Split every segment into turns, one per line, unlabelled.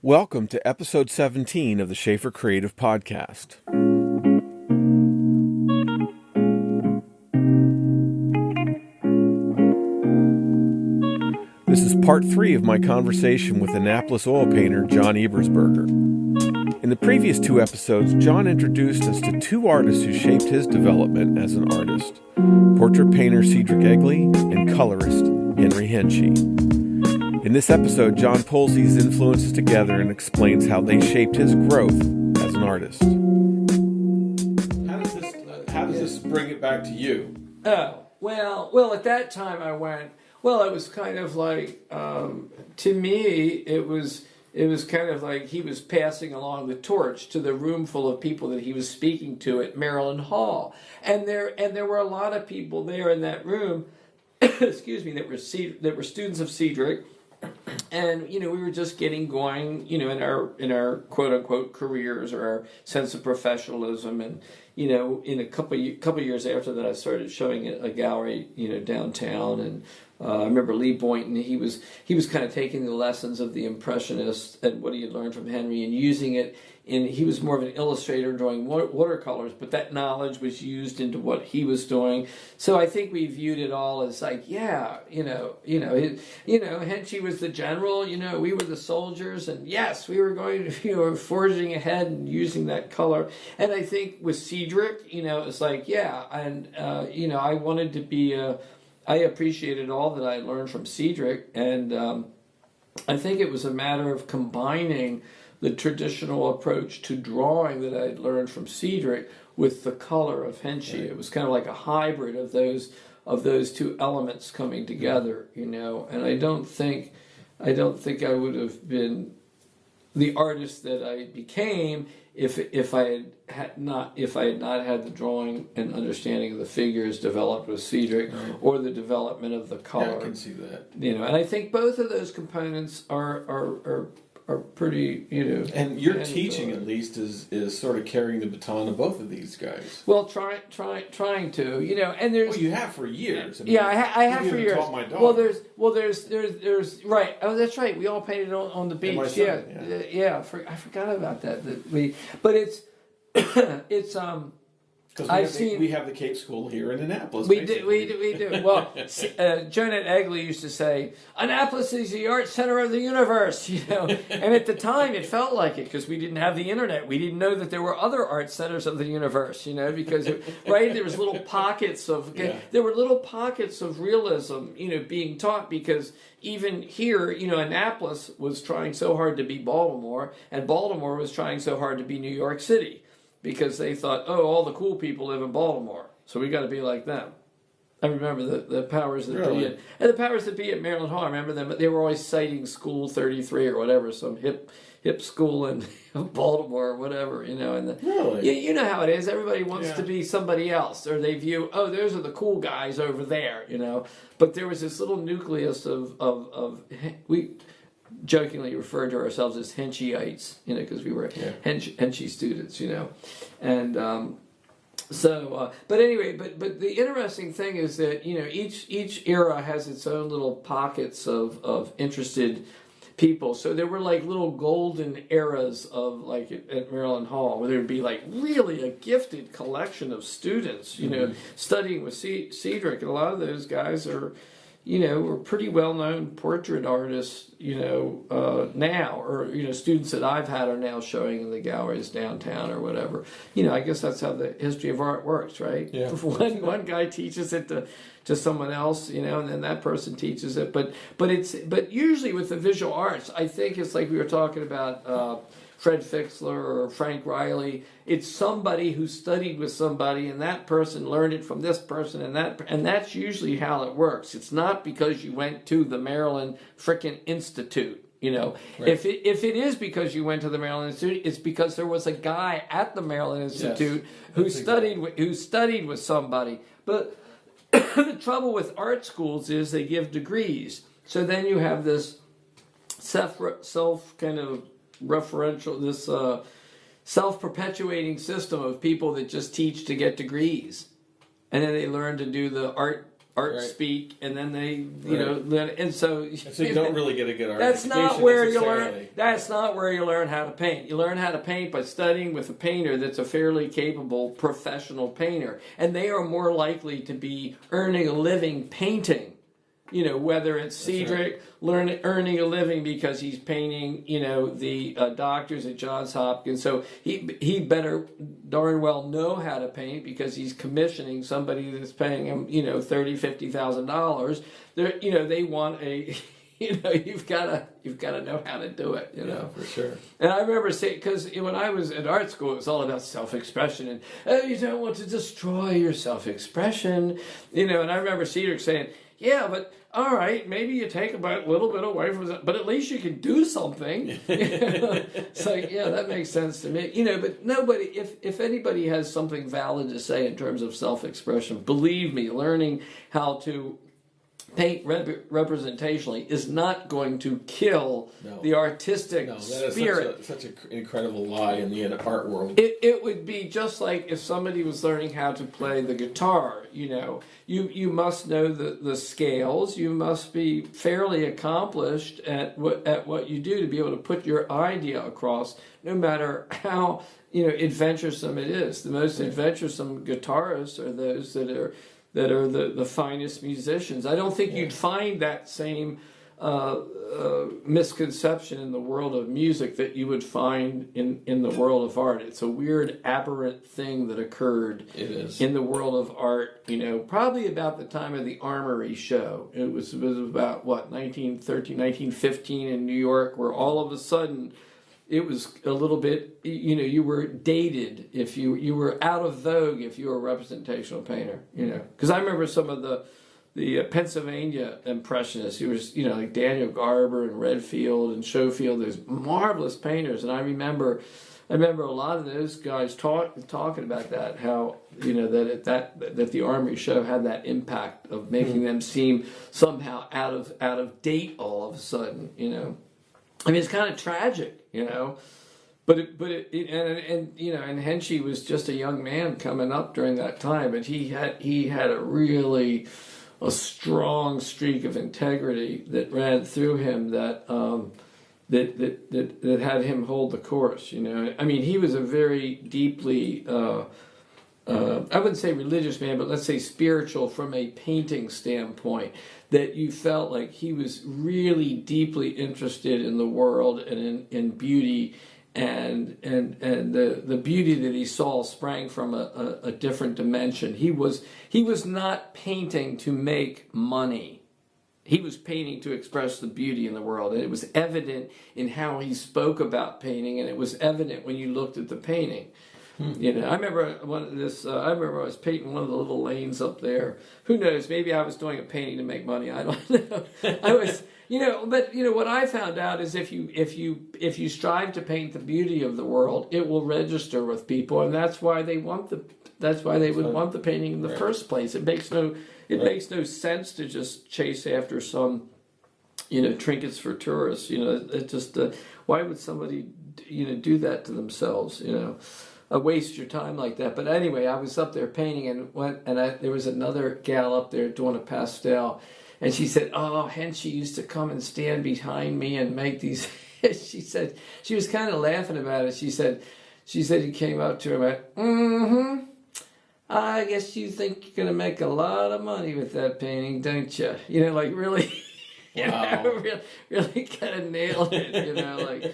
Welcome to episode 17 of the Shaffer Creative Podcast. This is part 3 of my conversation with Annapolis oil painter John Ebersberger. In the previous 2 episodes, John introduced us to 2 artists who shaped his development as an artist: portrait painter Cedric Egley and colorist Henry Hensche. In this episode, John pulls these influences together and explains how they shaped his growth as an artist. How does this bring it back to you?
Oh, well, at that time I went, it was kind of like, to me, it was kind of like he was passing along the torch to the room full of people that he was speaking to at Maryland Hall. And there were a lot of people there in that room, excuse me, that were students of Cedric. And we were just getting going, in our quote unquote careers or our sense of professionalism. And in a couple years after that, I started showing a gallery, downtown. And I remember Lee Boynton. He was kind of taking the lessons of the Impressionists and what he had learned from Henry and using it. And he was more of an illustrator drawing watercolors, but that knowledge was used into what he was doing. So I think we viewed it all as like, Hensche was the general, we were the soldiers, and yes, we were going to, forging ahead and using that color. And I think with Cedric, it's like, I wanted to be I appreciated all that I learned from Cedric, and I think it was a matter of combining the traditional approach to drawing that I'd learned from Cedric with the color of Hensche. Right. It was kind of like a hybrid of those 2 elements coming together, And I don't think I would have been the artist that I became if I had not had the drawing and understanding of the figures developed with Cedric, right, or the development of the color.
Yeah, I can see that.
And I think both of those components are pretty,
And your teaching, at least, is sort of carrying the baton of both of these guys.
Well, trying to, and there's.
Well, you have for years.
I have for years.
Taught my daughter.
There's right. Oh, that's right. We all painted on the beach.
Son,
I forgot about that. But it's
because we have the Cape School here in Annapolis.
We do. Well, John Ebersberger used to say, "Annapolis is the art center of the universe," And at the time, it felt like it because we didn't have the internet. We didn't know that there were other art centers of the universe, because there was little pockets of there were little pockets of realism, being taught because even here, Annapolis was trying so hard to be Baltimore, and Baltimore was trying so hard to be New York City. Because they thought, all the cool people live in Baltimore, so we got to be like them. I remember the powers that be the powers that be at Maryland Hall. I remember them. They were always citing School 33 or whatever, some hip school in Baltimore or whatever, And you know how it is. Everybody wants to be somebody else, or they view, those are the cool guys over there, But there was this little nucleus of we jokingly referred to ourselves as Henscheites, because we were Hensche students, and but anyway, but the interesting thing is that each era has its own little pockets of interested people. So there were like little golden eras of like at Maryland Hall where there'd be like really a gifted collection of students, studying with Cedric, and a lot of those guys are. Were pretty well-known portrait artists, now, or, students that I've had are now showing in the galleries downtown or whatever. I guess that's how the history of art works, right?
Yeah.
One guy teaches it to someone else, and then that person teaches it. But usually with the visual arts, I think it's like we were talking about Fred Fixler or Frank Riley. It's somebody who studied with somebody, and that person learned it from this person, and that's usually how it works. It's not because you went to the Maryland frickin' Institute. Right. If it is because you went to the Maryland Institute, it's because there was a guy at the Maryland Institute who studied with somebody. But the trouble with art schools is they give degrees, so then you have this self kind of referential, this self-perpetuating system of people that just teach to get degrees, and then they learn to do the art art
Right.
speak, and then they, you know, and so
you don't really get a good art
that's
education
not where you
necessarily.
learn. That's not where you learn how to paint. You learn how to paint by studying with a painter that's a fairly capable professional painter, and they are more likely to be earning a living painting. You know, whether it's Cedric earning a living because he's painting, you know, the doctors at Johns Hopkins. So he better darn well know how to paint because he's commissioning somebody that's paying him, you know, $30,000-$50,000. They're, you know, they want a, you know, you've got to know how to do it, you know.
For sure.
And I remember saying, because when I was at art school, it was all about self-expression, and oh, you don't want to destroy your self-expression, you know. And I remember Cedric saying, yeah, but all right, maybe you take a little bit away from it, but at least you can do something. So yeah, that makes sense to me. You know, but nobody, if anybody has something valid to say in terms of self-expression, believe me, learning how to paint representationally is not going to kill the artistic spirit.
That is such an incredible lie in the art world.
It would be just like if somebody was learning how to play the guitar. You know, you must know the scales. You must be fairly accomplished at what you do to be able to put your idea across, no matter how, you know, adventuresome it is. The most adventuresome guitarists are those that are the finest musicians. I don't think you'd find that same misconception in the world of music that you would find in the world of art. It's a weird, aberrant thing that occurred in the world of art, you know, probably about the time of the Armory show. It was about, what, 1913, 1915 in New York, where all of a sudden it was a little bit, you know, you were dated if you were out of vogue if you were a representational painter, you know. Because I remember some of the Pennsylvania Impressionists, who was, you know, like Daniel Garber and Redfield and Schofield, those marvelous painters. And I remember a lot of those guys talking about that, how, you know, that the Armory show had that impact of making them seem somehow out of date all of a sudden, you know. I mean, it's kind of tragic, you know, but you know, and Hensche was just a young man coming up during that time, but he had a strong streak of integrity that ran through him that had him hold the course, you know. I mean, he was a very deeply I wouldn't say religious man, but let's say spiritual from a painting standpoint, that you felt like he was really deeply interested in the world and in beauty, and the beauty that he saw sprang from a different dimension. He was not painting to make money. He was painting to express the beauty in the world, and it was evident in how he spoke about painting, and it was evident when you looked at the painting. You know, I remember I was painting one of the little lanes up there. Who knows? Maybe I was doing a painting to make money. I don't know. I was, you know, but you know what I found out is if you strive to paint the beauty of the world, it will register with people, and that's why they would want the painting in the first place. It makes no sense to just chase after some, you know, trinkets for tourists. You know, it just why would somebody, you know, do that to themselves? You know. Waste your time like that. But anyway, I was up there painting, and there was another gal up there doing a pastel, and she said, "Oh, Hensche used to come and stand behind me and make these." She said she was kind of laughing about it. She said he came up to her and went, I guess you think you're gonna make a lot of money with that painting, don't you? You know, like really. You know, really kind of nailed it, you know, like,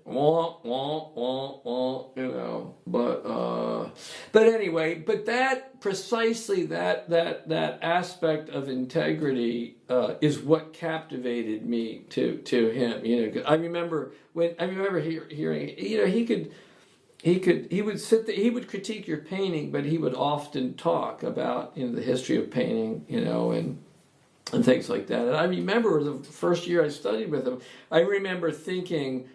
womp, womp, womp, womp, you know, but anyway, but that, precisely that aspect of integrity is what captivated me to him, you know. I remember hearing, you know, he would sit there, he would critique your painting, but he would often talk about, you know, the history of painting, you know, and things like that. And I remember the first year I studied with him, I remember thinking,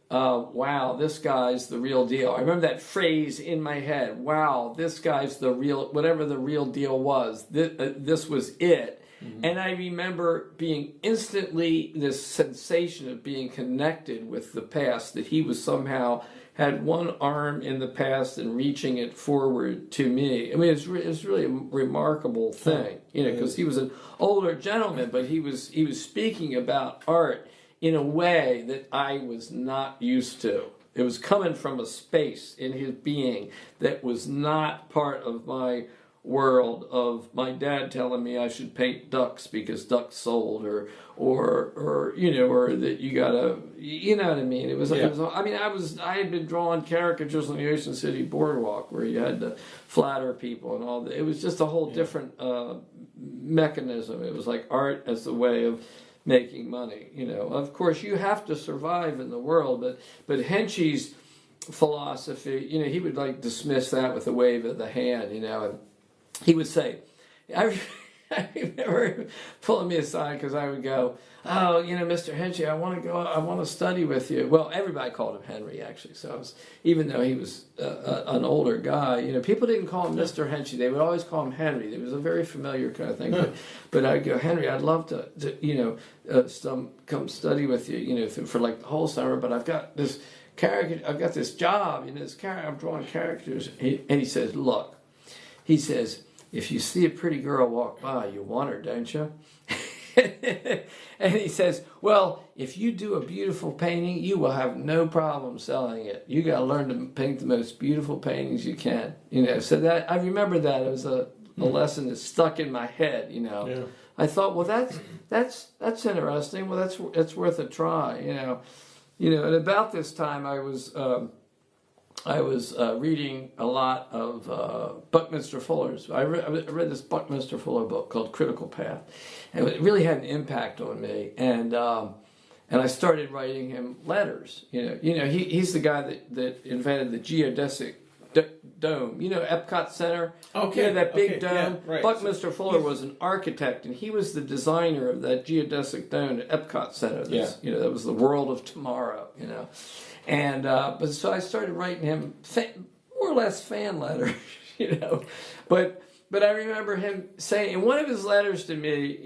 wow, this guy's the real deal. I remember that phrase in my head, wow, this guy's the real, whatever the real deal was, this was it. And I remember being instantly this sensation of being connected with the past, that he was somehow had one arm in the past and reaching it forward to me. I mean, it's really a remarkable thing, because he was an older gentleman, but he was speaking about art in a way that I was not used to. It was coming from a space in his being that was not part of my world, of my dad telling me I should paint ducks because ducks sold, or that you gotta, you know what I mean. It was I had been drawing caricatures on the Ocean City boardwalk where you had to flatter people and all that. It was just a whole different mechanism. It was like art as the way of making money. Of course you have to survive in the world, but Hensche's philosophy, he would like dismiss that with a wave of the hand, and he would say, I remember pulling me aside because I would go, "Oh, Mr. Hensche, I want to study with you." Well, everybody called him Henry, actually. So even though he was an older guy, people didn't call him Mr. Hensche. They would always call him Henry. It was a very familiar kind of thing. But I'd go, "Henry, I'd love to come study with you, for like the whole summer. But I've got this character. I've got this job. I'm drawing characters." And he says, "Look," he says, "if you see a pretty girl walk by, you want her, don't you?" And he says, "Well, if you do a beautiful painting, you will have no problem selling it. You got to learn to paint the most beautiful paintings you can." So that I remember that it was a lesson that stuck in my head.
Yeah.
I thought, well, that's interesting. Well, that's worth a try. And about this time, I was reading a lot of Buckminster Fuller's. I read this Buckminster Fuller book called Critical Path, and it really had an impact on me. And I started writing him letters. He's the guy that invented the geodesic dome. Epcot Center.
Okay.
That big dome.
Yeah, right.
Buckminster Fuller was an architect, and he was the designer of that geodesic dome at Epcot Center. That was the world of tomorrow. And but so I started writing him more or less fan letters, But I remember him saying in one of his letters to me,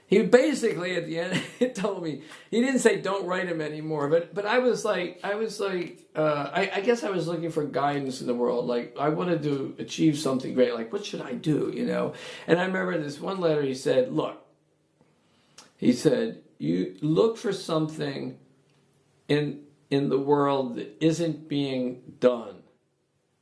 he basically at the end told me, he didn't say don't write him anymore, but I was like I guess I was looking for guidance in the world. Like I wanted to achieve something great. Like what should I do? And I remember this one letter he said, "Look," he said, "you look for something in the world that isn't being done,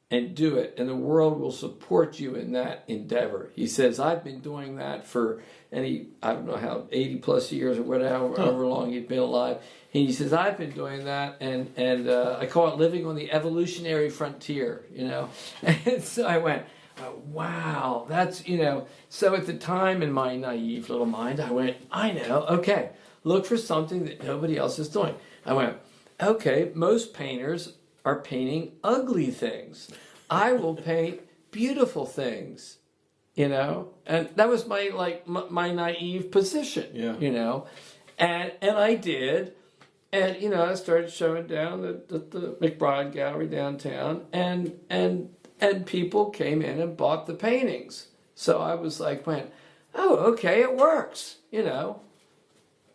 and do it, and the world will support you in that endeavor." He says, "I've been doing that for I don't know how 80 plus years or whatever, however long he'd been alive." And he says, "I've been doing that, and I call it living on the evolutionary frontier, And so I went, oh, wow, that's So at the time, in my naive little mind, I went, I know, okay, look for something that nobody else is doing. I went, okay, most painters are painting ugly things. I will paint beautiful things, And that was my naive position, And I did. And, I started showing down the McBride Gallery downtown, and people came in and bought the paintings. So I was went, oh, okay, it works,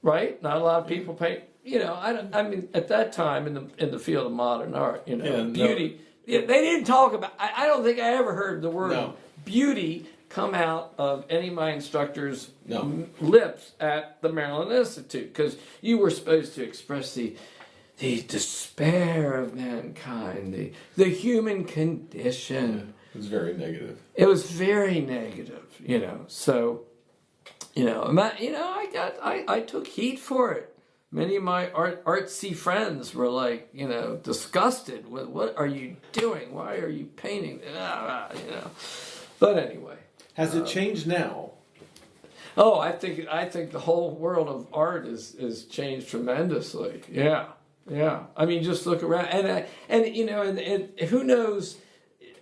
right? Not a lot of people paint. I mean, at that time in the field of modern art, beauty. They didn't talk about. I don't think I ever heard the word beauty come out of any of my instructors' lips at the Maryland Institute, because you were supposed to express the despair of mankind, the human condition.
It was very negative.
It was very negative, So, I took heat for it. Many of my artsy friends were disgusted with, what are you doing? Why are you painting? But anyway.
Has it changed now?
Oh, I think the whole world of art is changed tremendously. Yeah. I mean, just look around, and who knows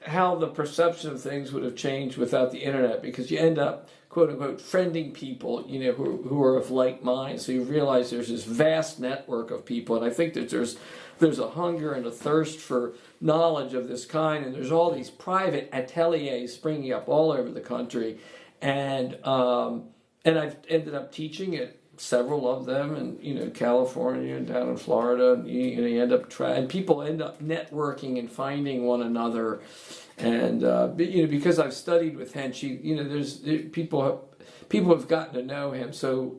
how the perception of things would have changed without the internet, because you end up, quote unquote, friending people, who are of like mind. So you realize there's this vast network of people, and I think that there's a hunger and a thirst for knowledge of this kind, and there's all these private ateliers springing up all over the country, and I've ended up teaching at several of them, and California and down in Florida, and you end up and people end up networking and finding one another, and because I've studied with Hensche, there's people have gotten to know him, so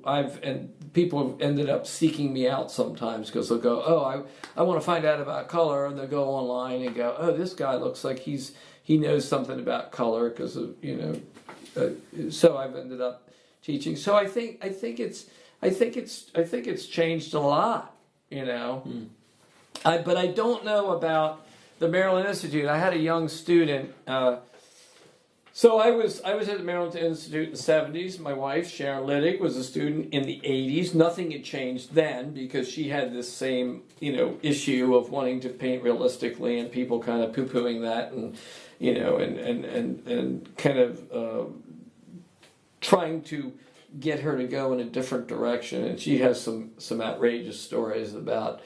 people have ended up seeking me out sometimes because they'll go, oh, I want to find out about color, and they'll go online and go, oh, this guy looks like he knows something about color because of so I've ended up teaching. So I think it's changed a lot, but I don't know about the Maryland Institute. I had a young student. So I was at the Maryland Institute in the 70s. My wife, Sharon Liddick, was a student in the 80s. Nothing had changed then because she had this same, issue of wanting to paint realistically and people kind of poo-pooing that and, and kind of trying to get her to go in a different direction. And she has some outrageous stories about,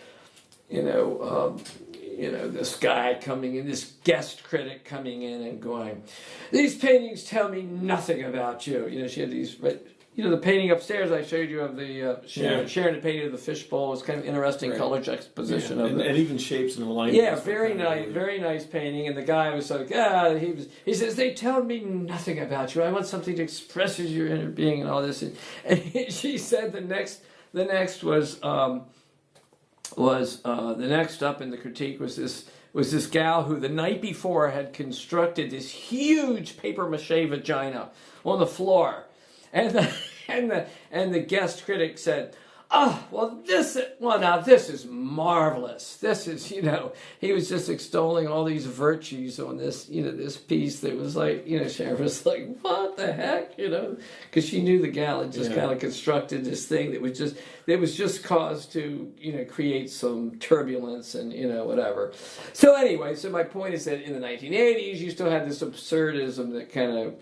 this guy coming in, this guest critic coming in and going, these paintings tell me nothing about you. She had these, the painting upstairs I showed you of the Sharon had painted of the fishbowl. It's kind of interesting color juxtaposition of it.
And even shapes and alignments.
Yeah, very nice painting. And the guy was like, he says, they tell me nothing about you. I want something to express your inner being and all this. And she said the next was the next up in the critique was this gal who the night before had constructed this huge paper mache vagina on the floor, and the guest critic said, this is marvelous. This is, he was just extolling all these virtues on this, this piece that was like, Sharon was like, what the heck, because she knew the gal had just kind of constructed this thing that was just caused to, create some turbulence and, whatever. So anyway, so my point is that in the 1980s, you still had this absurdism that kind of,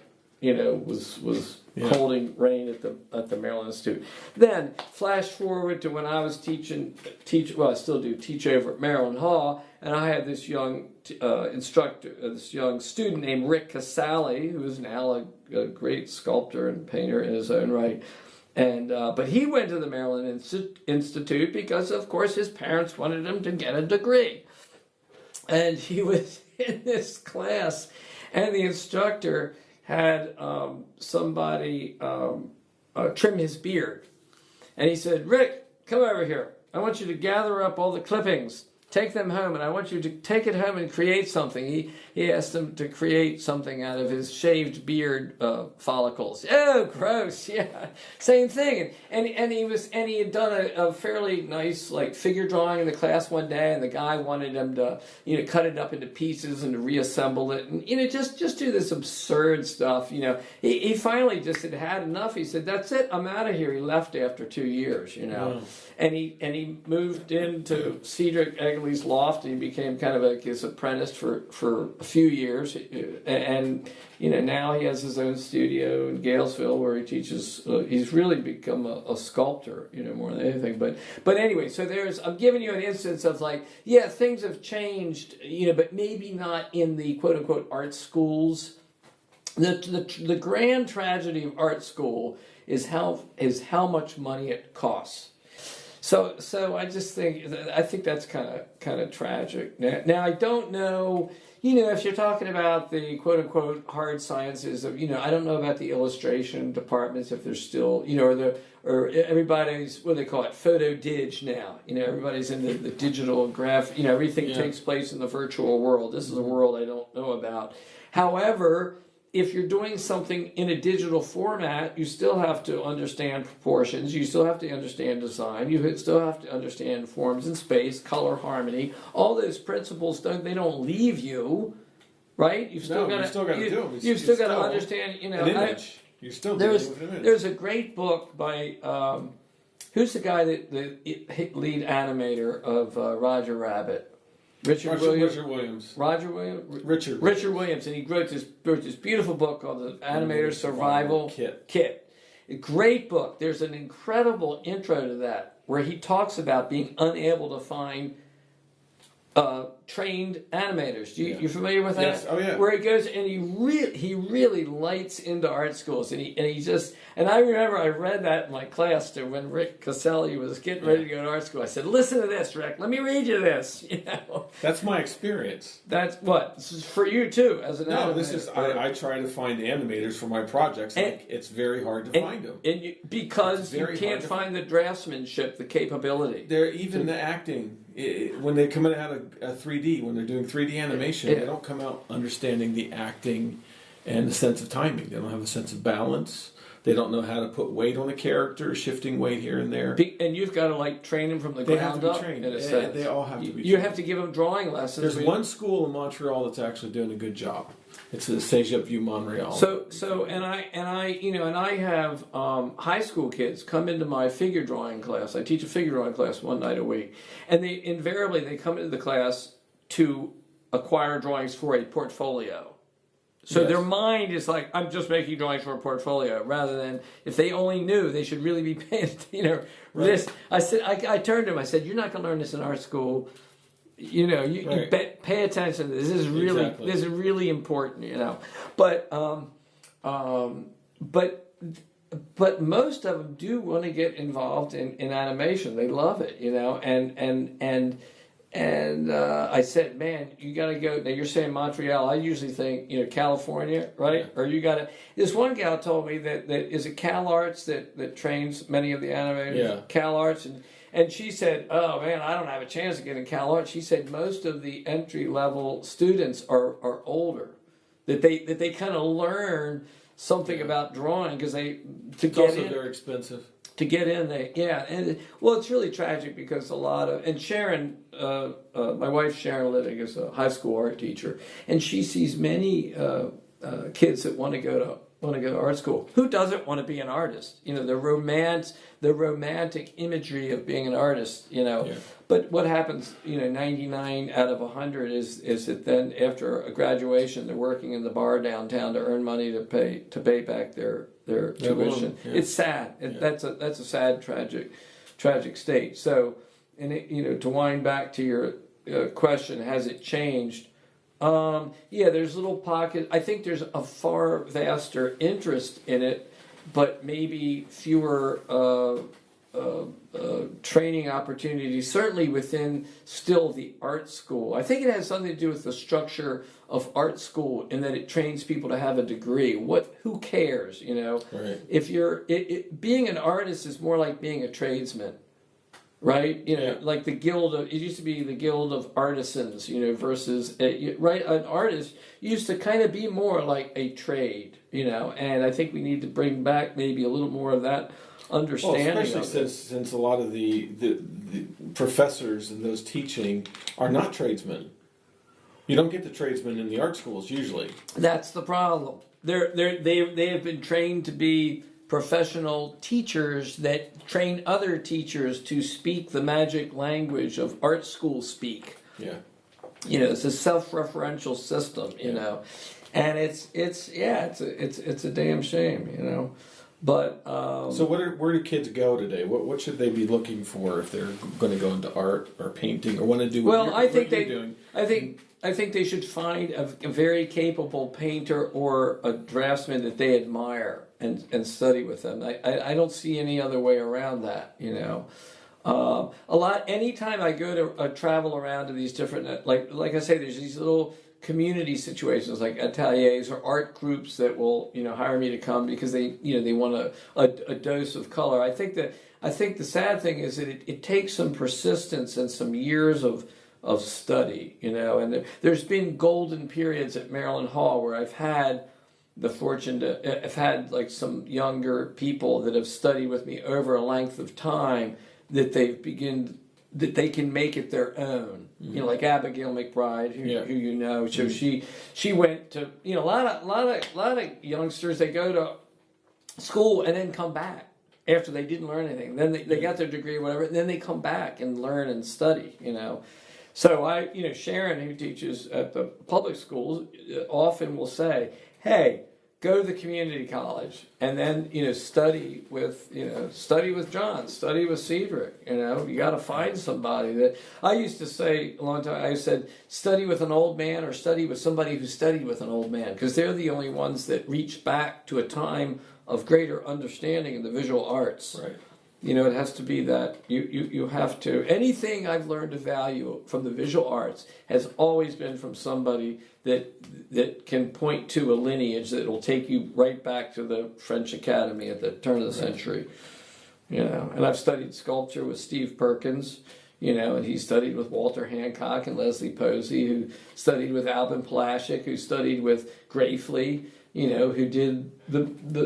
was holding reign at the Maryland Institute. Then flash forward to when I was I still do teach over at Maryland Hall, and I had this young this young student named Rick Casale, who is now a great sculptor and painter in his own right. And but he went to the Maryland Institute because, of course, his parents wanted him to get a degree. And he was in this class, and the instructor had somebody trim his beard. And he said, Rick, come over here. I want you to gather up all the clippings, take them home, and I want you to take it home and create something. He asked him to create something out of his shaved beard follicles. Oh, gross! Yeah, same thing. And he had done a fairly nice figure drawing in the class one day, and the guy wanted him to cut it up into pieces and to reassemble it, and just do this absurd stuff. He finally just had enough. He said, "That's it. I'm out of here." He left after 2 years. Wow. And he moved into Cedric Egley's loft, and he became kind of like his apprentice for a few years, and now he has his own studio in Galesville where he teaches. He's really become a sculptor, more than anything. But anyway, so I'm giving you an instance of things have changed, but maybe not in the quote unquote art schools. The grand tragedy of art school is how much money it costs. So I think that's kind of tragic. Now I don't know, if you're talking about the quote unquote hard sciences of, I don't know about the illustration departments, if there's still, or everybody's, what do they call it, photo dig now. Everybody's into the digital graph, everything takes place in the virtual world. This is a world I don't know about. However, if you're doing something in a digital format, you still have to understand proportions, you still have to understand design, you still have to understand forms and space, color, harmony. All those principles, they don't leave you, right? You've still got to do them. You've still got to understand,
an image. You're still dealing with an image.
There's a great book by, who's the guy the lead animator of Roger Rabbit? Richard Williams, and he wrote this beautiful book called The Animator Survival Kit. A great book. There's an incredible intro to that where he talks about being unable to find trained animators. You familiar with that?
Yes. Oh yeah.
Where he goes and he really lights into art schools, and he just, and I remember I read that in my class to when Rick Caselli was getting ready to go to art school. I said, "Listen to this, Rick. Let me read you this."
That's my experience.
That's what this is for you too as an animator.
No, this is I try to find animators for my projects, and it's very hard to find them.
And because you can't find the draftsmanship, the capability.
They're even the acting. When they come in out of 3D, when they're doing 3D animation, they don't come out understanding the acting and the sense of timing. They don't have a sense of balance. They don't know how to put weight on a character, shifting weight here and there.
And you've got to like train them from the ground up.
Trained.
In a sense.
They all have to be trained.
You have to give them drawing lessons.
There's one school in Montreal that's actually doing a good job. It's the Cégep View Montreal.
And I have high school kids come into my figure drawing class. I teach a figure drawing class one night a week, and they invariably come into the class to acquire drawings for a portfolio. So their mind is like, I'm just making drawings for a portfolio, rather than if they only knew, they should really be paying. This. I said, I turned to him. I said, "You're not going to learn this in our school. You pay attention to this. This is really important. But most of them do want to get involved in animation. They love it, And I said, man, you got to go. Now you're saying Montreal. I usually think, California, right? Yeah. Or you got to. This one gal told me that is it Cal Arts that trains many of the animators.
Yeah.
Cal Arts, and she said, oh man, I don't have a chance to get in Cal Arts. She said most of the entry level students are older, that they kind of learn something about drawing because
it's also very expensive.
To get in there, it's really tragic because and Sharon, my wife Sharon Living is a high school art teacher, and she sees many kids that want to go to art school. Who doesn't want to be an artist? The romantic imagery of being an artist. But what happens? 99 out of 100 is that then after a graduation they're working in the bar downtown to earn money to pay back their tuition. Yeah. It's sad. That's a sad, tragic state. So, and to wind back to your question, has it changed? There's little pockets. I think there's a far vaster interest in it, but maybe fewer training opportunities, certainly within still the art school. I think it has something to do with the structure of art school in that it trains people to have a degree. Who cares,
Right.
If you're, being an artist is more like being a tradesman, right? Like the it used to be the Guild of Artisans, versus, right? An artist used to kind of be more like a trade, and I think we need to bring back maybe a little more of that understanding.
Especially since a lot of the professors and those teaching are not tradesmen. You don't get the tradesmen in the art schools usually.
That's the problem. They have been trained to be professional teachers that train other teachers to speak the magic language of art school speak.
Yeah.
It's a self-referential system, and it's a damn shame, But
so where do kids go today? What should they be looking for if they're going to go into art or painting or want to do?
I think they should find a very capable painter or a draftsman that they admire and study with them. I don't see any other way around that. Anytime I go to travel around to these different, like I say, there's these little community situations like ateliers or art groups that will hire me to come because they want a dose of color. I think the sad thing is that it takes some persistence and some years of study, and there's been golden periods at Maryland Hall where I've had the fortune to have had like some younger people that have studied with me over a length of time that they can make it their own. Mm-hmm. Like Abigail McBride, who so she went to a lot of youngsters, they go to school and then come back after they didn't learn anything. Then they got their degree or whatever, and then they come back and learn and study. So Sharon, who teaches at the public schools, often will say, "Hey, go to the community college, and then study with John, study with Cedric. You got to find somebody that I used to say a long time. I said study with an old man or study with somebody who studied with an old man, because they're the only ones that reach back to a time of greater understanding in the visual arts.
Right.
It has to be that you have to. Anything I've learned to value from the visual arts has always been from somebody that can point to a lineage that will take you right back to the French Academy at the turn of the century. And I've studied sculpture with Steve Perkins, and he studied with Walter Hancock and Leslie Posey, who studied with Alvin Plastic, who studied with Grafley, who did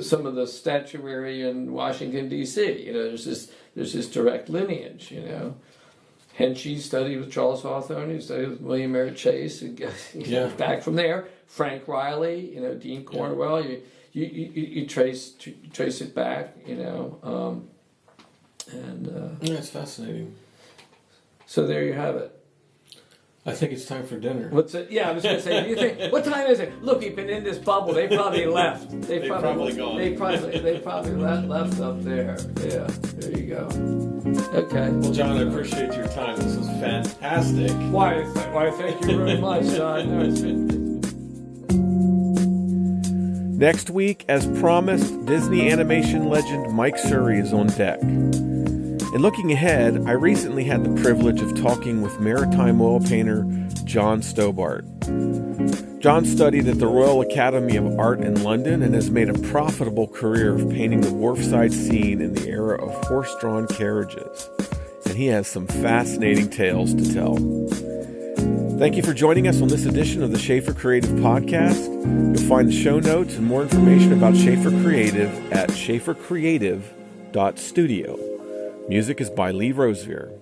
some of the statuary in Washington, D.C. There's this direct lineage, Hensche studied with Charles Hawthorne, he studied with William Merritt Chase, and back from there, Frank Riley, Dean Cornwell, you trace it back,
That's fascinating.
So there you have it.
I think it's time for dinner.
What's it? Yeah, I was going to say. Do you think? What time is it? Look, we've been in this bubble. They probably left. They've probably gone. They probably left up there. Yeah, there you go. Okay.
Well, John, I appreciate your time. This was fantastic.
Why? Thank you very much, John. No, it's been...
Next week, as promised, Disney animation legend Mike Surrey is on deck. And looking ahead, I recently had the privilege of talking with maritime oil painter John Stobart. John studied at the Royal Academy of Art in London and has made a profitable career of painting the wharfside scene in the era of horse-drawn carriages. And he has some fascinating tales to tell. Thank you for joining us on this edition of the Shaffer Creative Podcast. You'll find the show notes and more information about Shaffer Creative at shaffercreative.studio. Music is by Lee Rosevere.